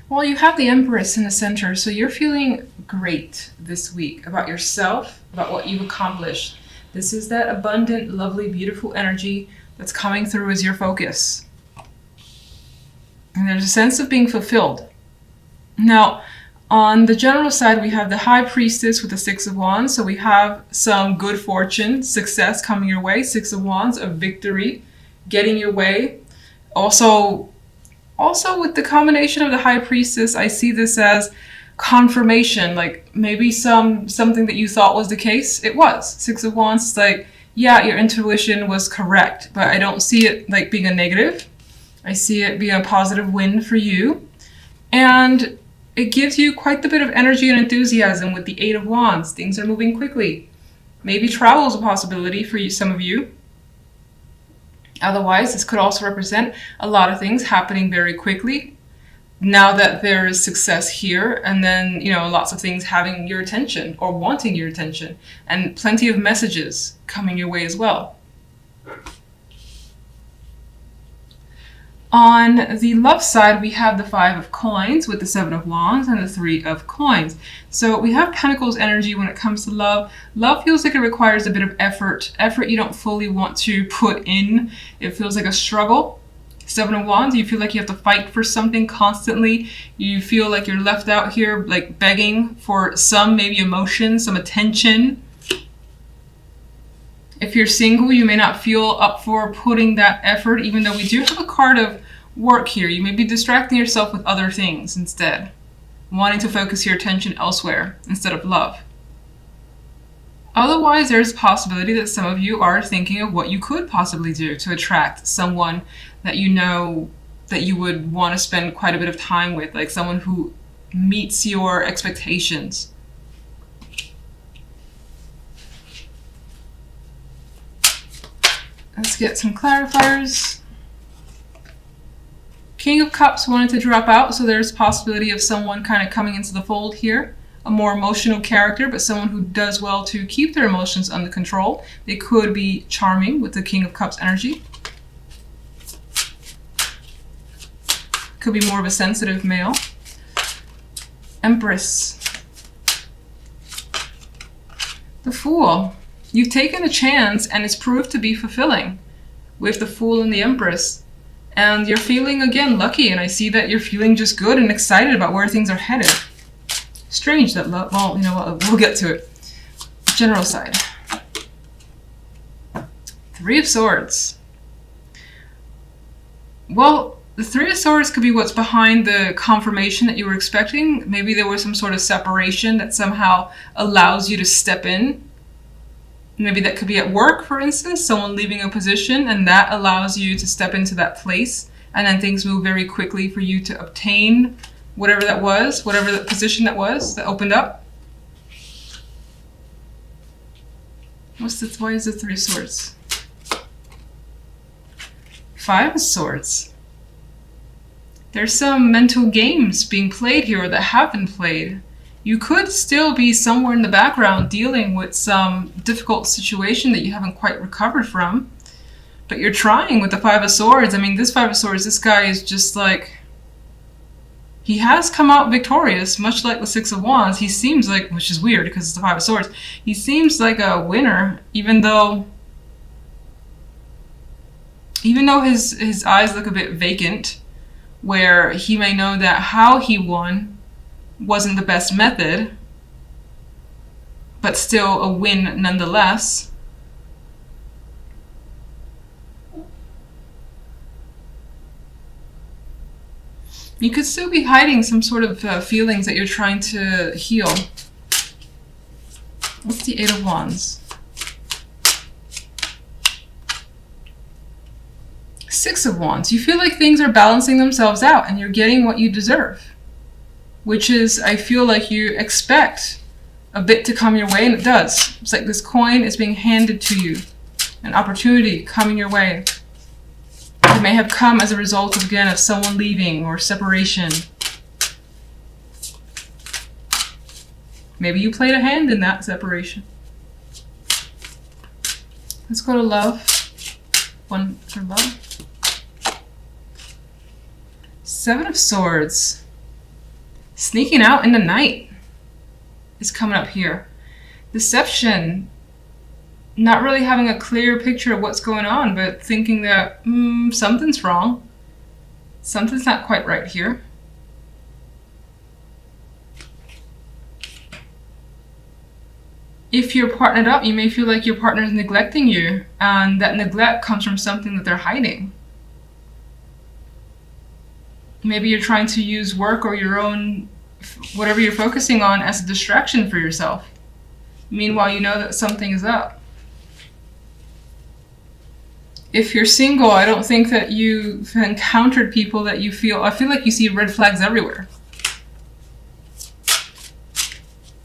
Well, you have the Empress in the center, so you're feeling great this week about yourself, about what you've accomplished. This is that abundant, lovely, beautiful energy that's coming through as your focus. And there's a sense of being fulfilled. Now, on the general side, we have the High Priestess with the Six of Wands. So we have some good fortune, success coming your way. Six of Wands, a victory, getting your way. Also with the combination of the High Priestess, I see this as confirmation. Like maybe something that you thought was the case, it was. Six of Wands is like, yeah, your intuition was correct, but I don't see it like being a negative. I see it being a positive win for you. And it gives you quite a bit of energy and enthusiasm with the Eight of Wands. Things are moving quickly. Maybe travel is a possibility for you, some of you. Otherwise, this could also represent a lot of things happening very quickly. Now that there is success here, and then, lots of things having your attention or wanting your attention, and plenty of messages coming your way as well. On the love side, we have the Five of Coins with the Seven of Wands and the Three of Coins. So we have Pentacles energy when it comes to love. Love feels like it requires a bit of effort you don't fully want to put in. It feels like a struggle. Seven of Wands, you feel like you have to fight for something constantly. You feel like you're left out here like begging for some maybe emotion, some attention. If you're single, you may not feel up for putting that effort, even though we do have a card of work here. You may be distracting yourself with other things instead, wanting to focus your attention elsewhere instead of love. Otherwise, there's a possibility that some of you are thinking of what you could possibly do to attract someone that you know that you would want to spend quite a bit of time with, like someone who meets your expectations. Let's get some clarifiers. King of Cups wanted to drop out, so there's a possibility of someone kind of coming into the fold here. A more emotional character, but someone who does well to keep their emotions under control. They could be charming with the King of Cups energy. Could be more of a sensitive male. Empress. The Fool. You've taken a chance and it's proved to be fulfilling with the Fool and the Empress. And you're feeling, again, lucky. And I see that you're feeling just good and excited about where things are headed. Strange that love, well, you know what, we'll get to it. General side. Three of Swords. Well, the Three of Swords could be what's behind the confirmation that you were expecting. Maybe there was some sort of separation that somehow allows you to step in. Maybe that could be at work, for instance, someone leaving a position, and that allows you to step into that place, and then things move very quickly for you to obtain whatever that was, whatever the position that was that opened up. Why is the Three of Swords? Five of Swords. There's some mental games being played here, or that have been played. You could still be somewhere in the background dealing with some difficult situation that you haven't quite recovered from. But you're trying with the Five of Swords. I mean, this Five of Swords, this guy is just like... He has come out victorious, much like the Six of Wands. He seems like, which is weird because it's the Five of Swords, he seems like a winner, even though his eyes look a bit vacant, where he may know that how he won wasn't the best method, but still a win nonetheless. You could still be hiding some sort of feelings that you're trying to heal. What's the Eight of Wands? Six of Wands. You feel like things are balancing themselves out and you're getting what you deserve. Which is, I feel like you expect a bit to come your way, and it does. It's like this coin is being handed to you. An opportunity coming your way. It may have come as a result, again, of someone leaving or separation. Maybe you played a hand in that separation. Let's go to love. One for love. Seven of Swords. Sneaking out in the night is coming up here. Deception. Not really having a clear picture of what's going on, but thinking that something's wrong. Something's not quite right here. If you're partnered up, you may feel like your partner is neglecting you, and that neglect comes from something that they're hiding. Maybe you're trying to use work or your own, whatever you're focusing on, as a distraction for yourself. Meanwhile, you know that something is up. If you're single, I don't think that you've encountered people that you feel, I feel like you see red flags everywhere.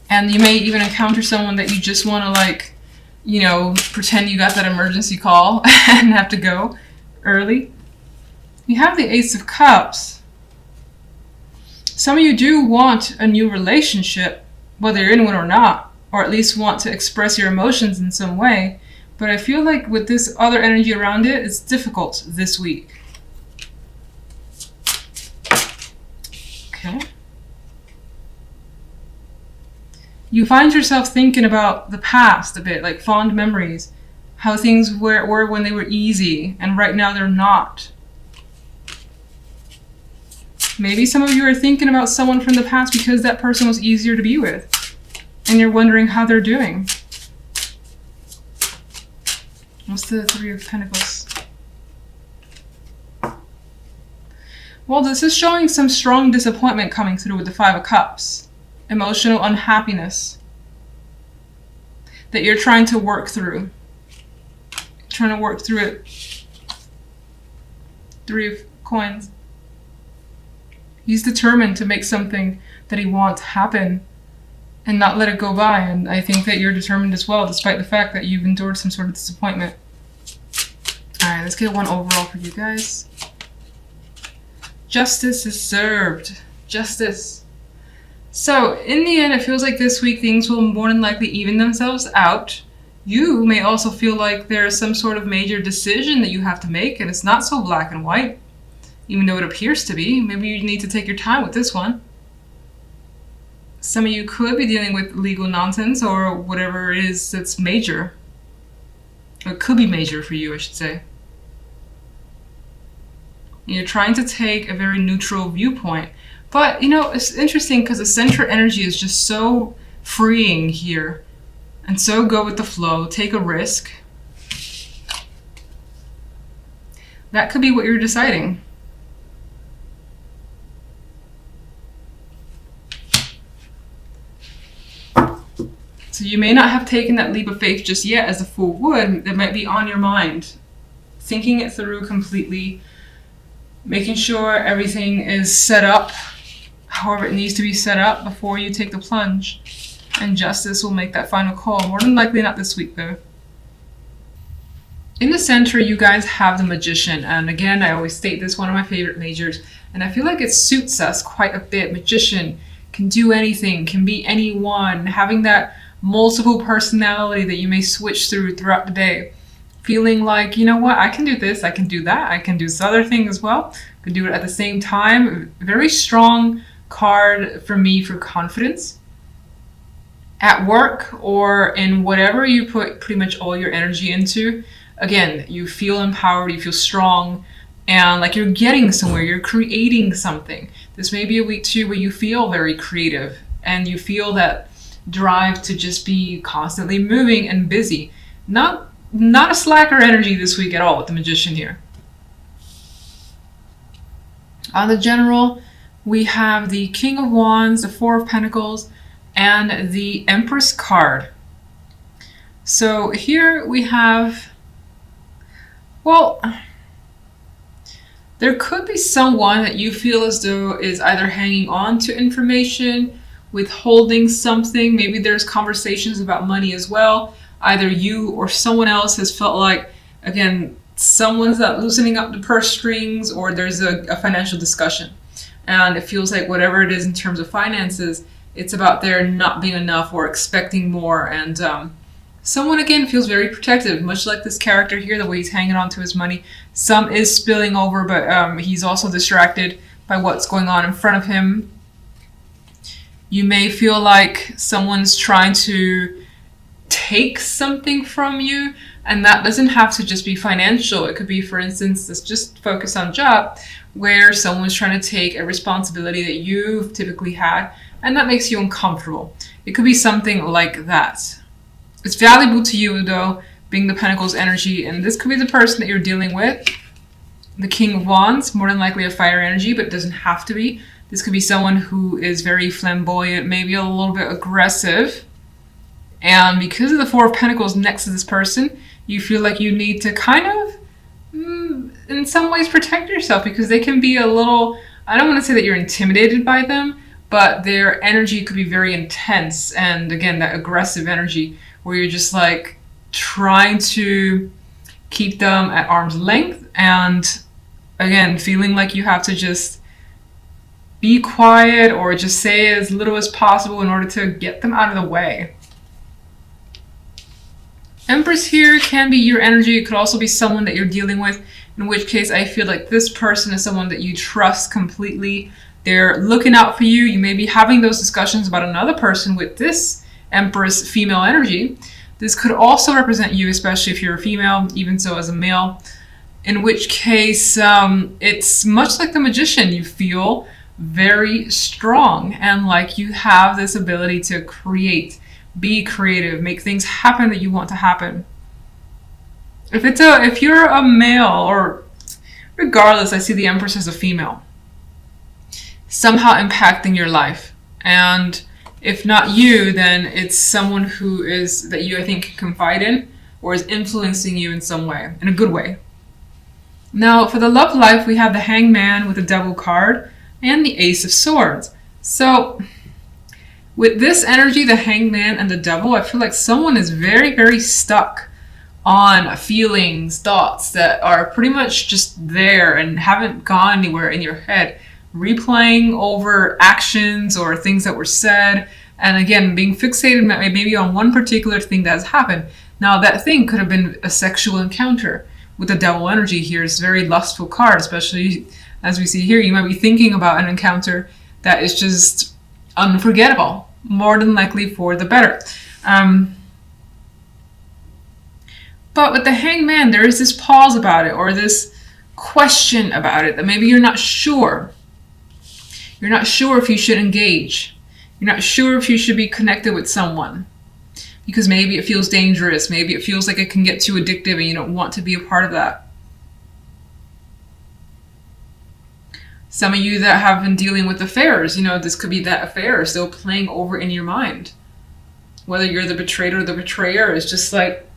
And you may even encounter someone that you just want to, like, you know, pretend you got that emergency call and have to go early. You have the Ace of Cups. Some of you do want a new relationship, whether you're in one or not, or at least want to express your emotions in some way. But I feel like with this other energy around it, it's difficult this week. Okay. You find yourself thinking about the past a bit, like fond memories, how things were when they were easy, and right now they're not. Maybe some of you are thinking about someone from the past because that person was easier to be with, and you're wondering how they're doing. What's the Three of Pentacles? Well, this is showing some strong disappointment coming through with the Five of Cups. Emotional unhappiness that you're trying to work through. Trying to work through it. Three of Coins. He's determined to make something that he wants happen and not let it go by. And I think that you're determined as well, despite the fact that you've endured some sort of disappointment. Alright, let's get one overall for you guys. Justice is served. Justice. So, in the end, it feels like this week things will more than likely even themselves out. You may also feel like there's some sort of major decision that you have to make, and it's not so black and white, even though it appears to be. Maybe you need to take your time with this one. Some of you could be dealing with legal nonsense or whatever it is that's major. Or it could be major for you, I should say. And you're trying to take a very neutral viewpoint. But, you know, it's interesting because the center energy is just so freeing here. And so go with the flow. Take a risk. That could be what you're deciding. So you may not have taken that leap of faith just yet, as the Fool would. It might be on your mind. Thinking it through completely. Making sure everything is set up however it needs to be set up before you take the plunge. And justice will make that final call. More than likely not this week, though. In the center, you guys have the Magician. And again, I always state this, one of my favorite majors. And I feel like it suits us quite a bit. Magician can do anything, can be anyone. Having that multiple personality that you may switch throughout the day. Feeling like, you know what, I can do this, I can do that, I can do this other thing as well. I can do it at the same time. Very strong card for me for confidence. At work or in whatever you put pretty much all your energy into. Again, you feel empowered, you feel strong, and like you're getting somewhere, you're creating something. This may be a week too where you feel very creative and you feel that drive to just be constantly moving and busy. Not a slacker energy this week at all with the Magician here. On the General, we have the King of Wands, the Four of Pentacles, and the Empress card. So here we have, well, there could be someone that you feel as though is either hanging on to information, withholding something. Maybe there's conversations about money as well. Either you or someone else has felt like, again, someone's not loosening up the purse strings, or there's a financial discussion. And it feels like whatever it is in terms of finances, it's about there not being enough or expecting more. And someone, again, feels very protective, much like this character here, the way he's hanging on to his money. Some is spilling over, but he's also distracted by what's going on in front of him. You may feel like someone's trying to take something from you, and that doesn't have to just be financial. It could be, for instance, let's just focus on job, where someone's trying to take a responsibility that you've typically had, and that makes you uncomfortable. It could be something like that. It's valuable to you, though, being the Pentacles energy, and this could be the person that you're dealing with. The King of Wands, more than likely a fire energy, but it doesn't have to be. This could be someone who is very flamboyant, maybe a little bit aggressive. And because of the Four of Pentacles next to this person, you feel like you need to kind of, in some ways, protect yourself, because they can be a little, I don't want to say that you're intimidated by them, but their energy could be very intense. And again, that aggressive energy where you're just like trying to keep them at arm's length, and again, feeling like you have to just be quiet or just say as little as possible in order to get them out of the way. Empress here can be your energy. It could also be someone that you're dealing with, in which case I feel like this person is someone that you trust completely. They're looking out for you. You may be having those discussions about another person with this Empress female energy. This could also represent you, especially if you're a female, even so as a male, in which case it's much like the Magician. You feel very strong and like you have this ability to create, be creative, make things happen that you want to happen. If you're a male, or regardless, I see the Empress as a female, somehow impacting your life. And if not you, then it's someone who is, that you, I think, can confide in, or is influencing you in some way, in a good way. Now, for the love life, we have the Hangman with the Devil card and the Ace of Swords. So, with this energy, the Hangman and the Devil, I feel like someone is very, very stuck on feelings, thoughts that are pretty much just there and haven't gone anywhere in your head, replaying over actions or things that were said, and again, being fixated maybe on one particular thing that has happened. Now, that thing could have been a sexual encounter. With the Devil energy here, it's a very lustful card, especially as we see here. You might be thinking about an encounter that is just unforgettable, more than likely for the better. But with the Hangman, there is this pause about it, or this question about it, that maybe you're not sure. You're not sure if you should engage. You're not sure if you should be connected with someone, because maybe it feels dangerous. Maybe it feels like it can get too addictive and you don't want to be a part of that. Some of you that have been dealing with affairs, this could be that affair still playing over in your mind. Whether you're the betrayed or the betrayer, is just like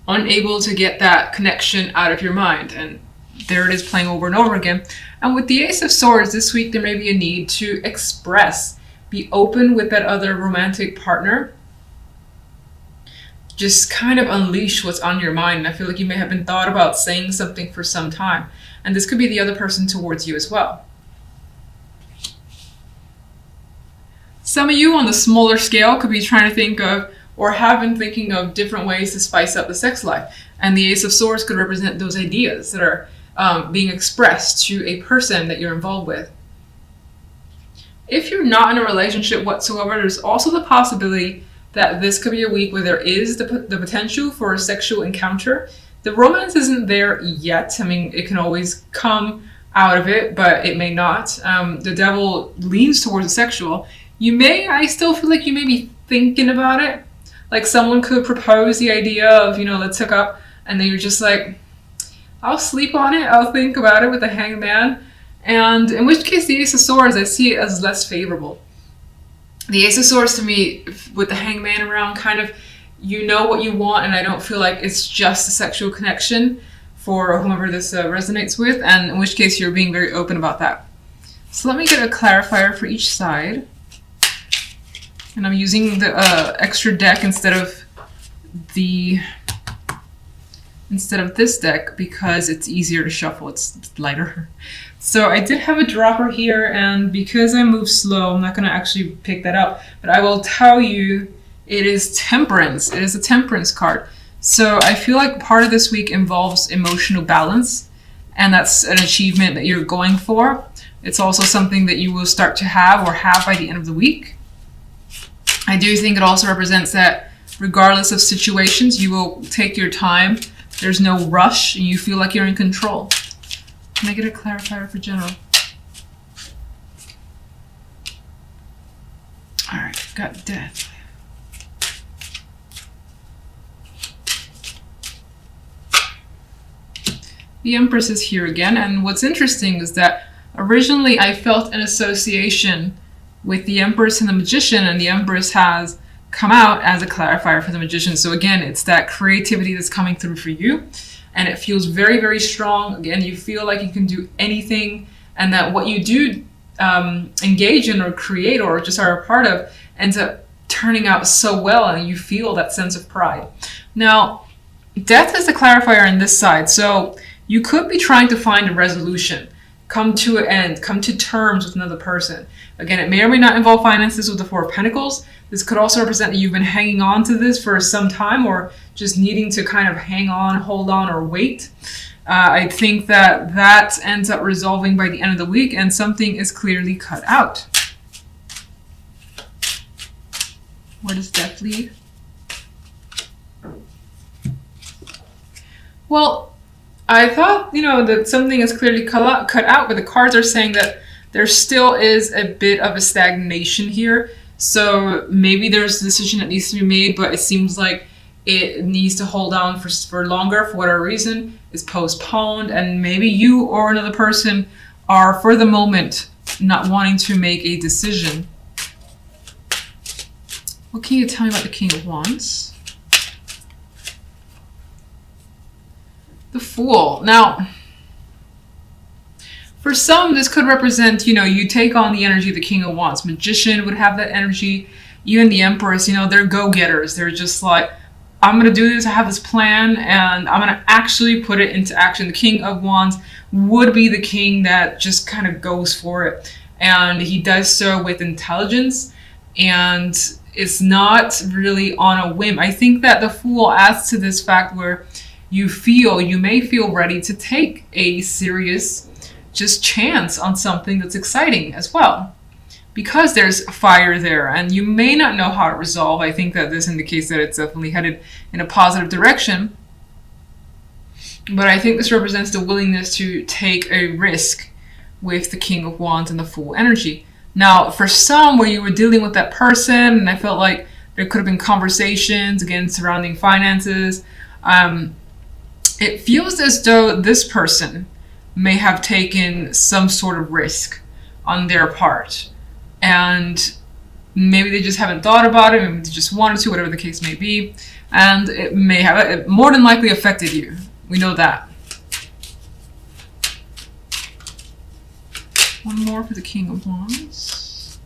unable to get that connection out of your mind. And there it is, playing over and over again. And with the Ace of Swords this week, there may be a need to express, be open with that other romantic partner. Just kind of unleash what's on your mind. And I feel like you may have been thought about saying something for some time. And this could be the other person towards you as well. Some of you on the smaller scale could be trying to think of, or have been thinking of, different ways to spice up the sex life. And the Ace of Swords could represent those ideas that are being expressed to a person that you're involved with. If you're not in a relationship whatsoever, there's also the possibility that this could be a week where there is the potential for a sexual encounter. The romance isn't there yet. I mean, it can always come out of it, but it may not. The Devil leans towards the sexual. I still feel like you may be thinking about it. Like someone could propose the idea of, let's hook up, and then you're just like, I'll sleep on it, I'll think about it with the Hangman. And in which case the Ace of Swords, I see it as less favorable. The Ace of Swords to me, with the Hangman around, kind of, you know what you want, and I don't feel like it's just a sexual connection for whomever this resonates with, and in which case you're being very open about that. So let me get a clarifier for each side. And I'm using the extra deck instead of this deck because it's easier to shuffle, it's lighter. So I did have a dropper here, and because I move slow, I'm not going to actually pick that up. But I will tell you, it is Temperance. It is a Temperance card. So I feel like part of this week involves emotional balance, and that's an achievement that you're going for. It's also something that you will start to have or have by the end of the week. I do think it also represents that regardless of situations, you will take your time. There's no rush and you feel like you're in control. Can I get a clarifier for general? All right, got death. The Empress is here again, and what's interesting is that originally I felt an association with the Empress and the Magician, and the Empress has come out as a clarifier for the Magician. So again, it's that creativity that's coming through for you, and it feels very, very strong. Again, you feel like you can do anything, and that what you do engage in or create or just are a part of ends up turning out so well, and you feel that sense of pride. Now, death is the clarifier on this side, so you could be trying to find a resolution, come to an end, come to terms with another person. Again, it may or may not involve finances with the Four of Pentacles. This could also represent that you've been hanging on to this for some time, or just needing to kind of hang on, hold on, or wait. I think that that ends up resolving by the end of the week, and something is clearly cut out. Where does death lead? Well, I thought, that something is clearly cut out, but the cards are saying that there still is a bit of a stagnation here. So maybe there's a decision that needs to be made, but it seems like it needs to hold on for longer for whatever reason. It's postponed, and maybe you or another person are, for the moment, not wanting to make a decision. What can you tell me about the King of Wands? The Fool. Now, for some, this could represent, you take on the energy of the King of Wands. Magician would have that energy. Even the Empress, they're go-getters. They're just like, I'm going to do this. I have this plan, and I'm going to actually put it into action. The King of Wands would be the king that just kind of goes for it. And he does so with intelligence, and it's not really on a whim. I think that the Fool adds to this fact where you may feel ready to take a serious just chance on something that's exciting as well, because there's fire there, and you may not know how to resolve. I think that this indicates that it's definitely headed in a positive direction, but I think this represents the willingness to take a risk with the King of Wands and the Fool energy. Now, for some, where you were dealing with that person, and I felt like there could have been conversations, again, surrounding finances, it feels as though this person may have taken some sort of risk on their part. And maybe they just haven't thought about it, maybe they just wanted to, whatever the case may be. And it may have, it more than likely affected you. We know that. One more for the King of Wands.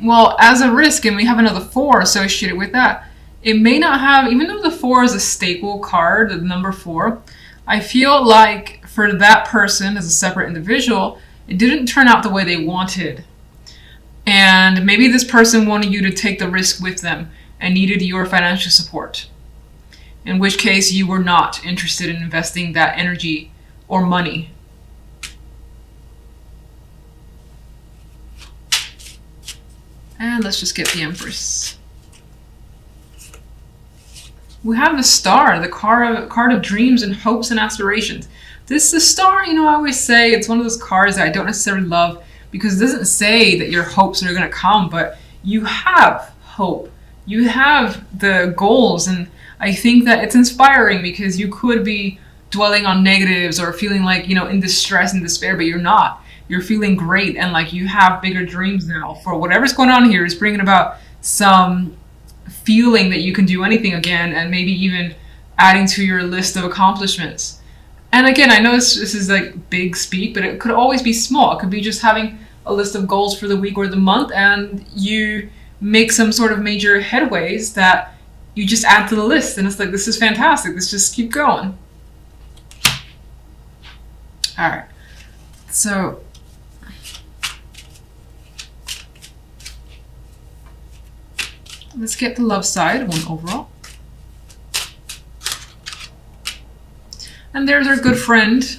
Well, as a risk, and we have another 4 associated with that, it may not have, even though the 4 is a staple card, the number 4, I feel like for that person as a separate individual, it didn't turn out the way they wanted. And maybe this person wanted you to take the risk with them and needed your financial support, in which case you were not interested in investing that energy or money. And let's just get the Empress. We have the Star, the card of dreams and hopes and aspirations. This, the Star, I always say it's one of those cards that I don't necessarily love, because it doesn't say that your hopes are going to come, but you have hope. You have the goals, and I think that it's inspiring, because you could be dwelling on negatives or feeling like, in distress and despair, but you're not. You're feeling great, and like you have bigger dreams now for whatever's going on here is bringing about some feeling that you can do anything again, and maybe even adding to your list of accomplishments. And again, I know this is like big speak, but it could always be small. It could be just having a list of goals for the week or the month, and you make some sort of major headways that you just add to the list, and it's like, this is fantastic. Let's just keep going. All right. So let's get the love side, 1 overall. And there's our good friend,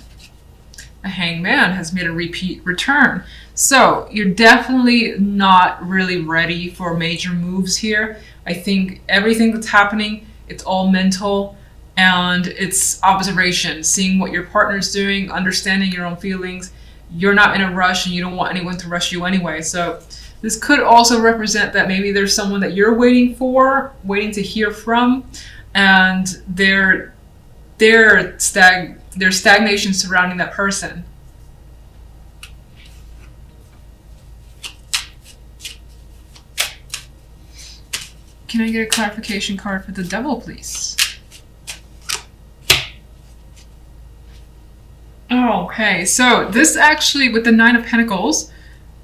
a hangman has made a repeat return. So you're definitely not really ready for major moves here. I think everything that's happening, it's all mental and it's observation, seeing what your partner's doing, understanding your own feelings. You're not in a rush and you don't want anyone to rush you anyway. So this could also represent that maybe there's someone that you're waiting to hear from, and there's stagnation surrounding that person. Can I get a clarification card for the Devil, please? Okay, so this actually, with the Nine of Pentacles,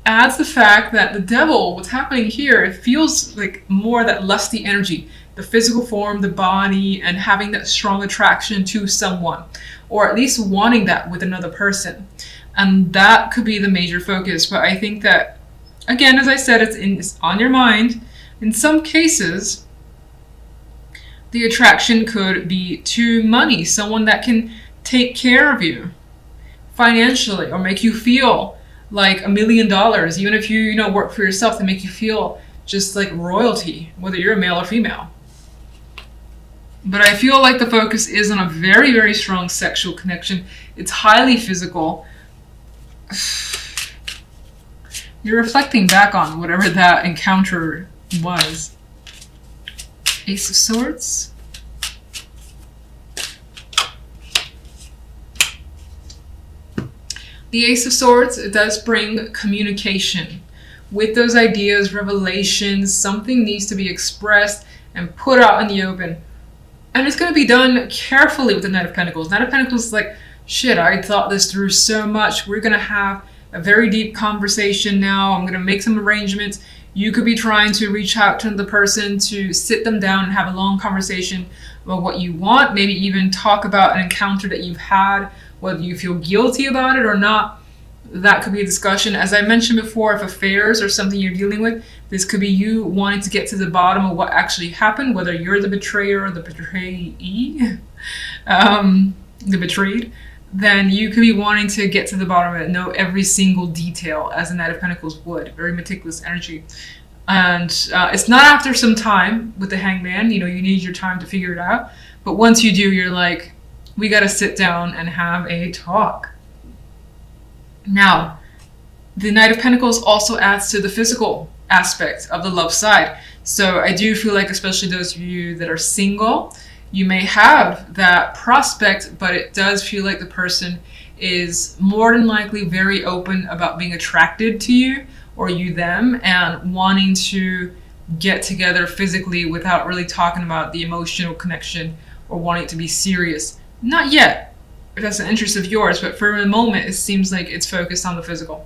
adds the fact that the Devil, what's happening here, it feels like more that lusty energy, the physical form, the body, and having that strong attraction to someone, or at least wanting that with another person. And that could be the major focus. But I think that, again, as I said, it's on your mind. In some cases, the attraction could be to money, someone that can take care of you financially or make you feel like $1 million, even if you work for yourself, to make you feel just like royalty, whether you're a male or female. But I feel like the focus is on a very, very strong sexual connection. It's highly physical. You're reflecting back on whatever that encounter was. Ace of Swords. The Ace of Swords, it does bring communication. With those ideas, revelations, something needs to be expressed and put out in the open. And it's going to be done carefully with the Knight of Pentacles. Knight of Pentacles is like, shit, I thought this through so much. We're going to have a very deep conversation now. I'm going to make some arrangements. You could be trying to reach out to the person to sit them down and have a long conversation about what you want. Maybe even talk about an encounter that you've had, whether you feel guilty about it or not. That could be a discussion. As I mentioned before, if affairs are something you're dealing with, this could be you wanting to get to the bottom of what actually happened, whether you're the betrayer or the betrayee, the betrayed. Then you could be wanting to get to the bottom of it, know every single detail, as the Knight of Pentacles would. Very meticulous energy. And it's not after some time with the Hangman. You need your time to figure it out. But once you do, you're like, we got to sit down and have a talk. Now, the Knight of Pentacles also adds to the physical aspect of the love side. So I do feel like, especially those of you that are single, you may have that prospect, but it does feel like the person is more than likely very open about being attracted to you or you them, and wanting to get together physically without really talking about the emotional connection or wanting it to be serious. Not yet, if that's an interest of yours, but for the moment, it seems like it's focused on the physical.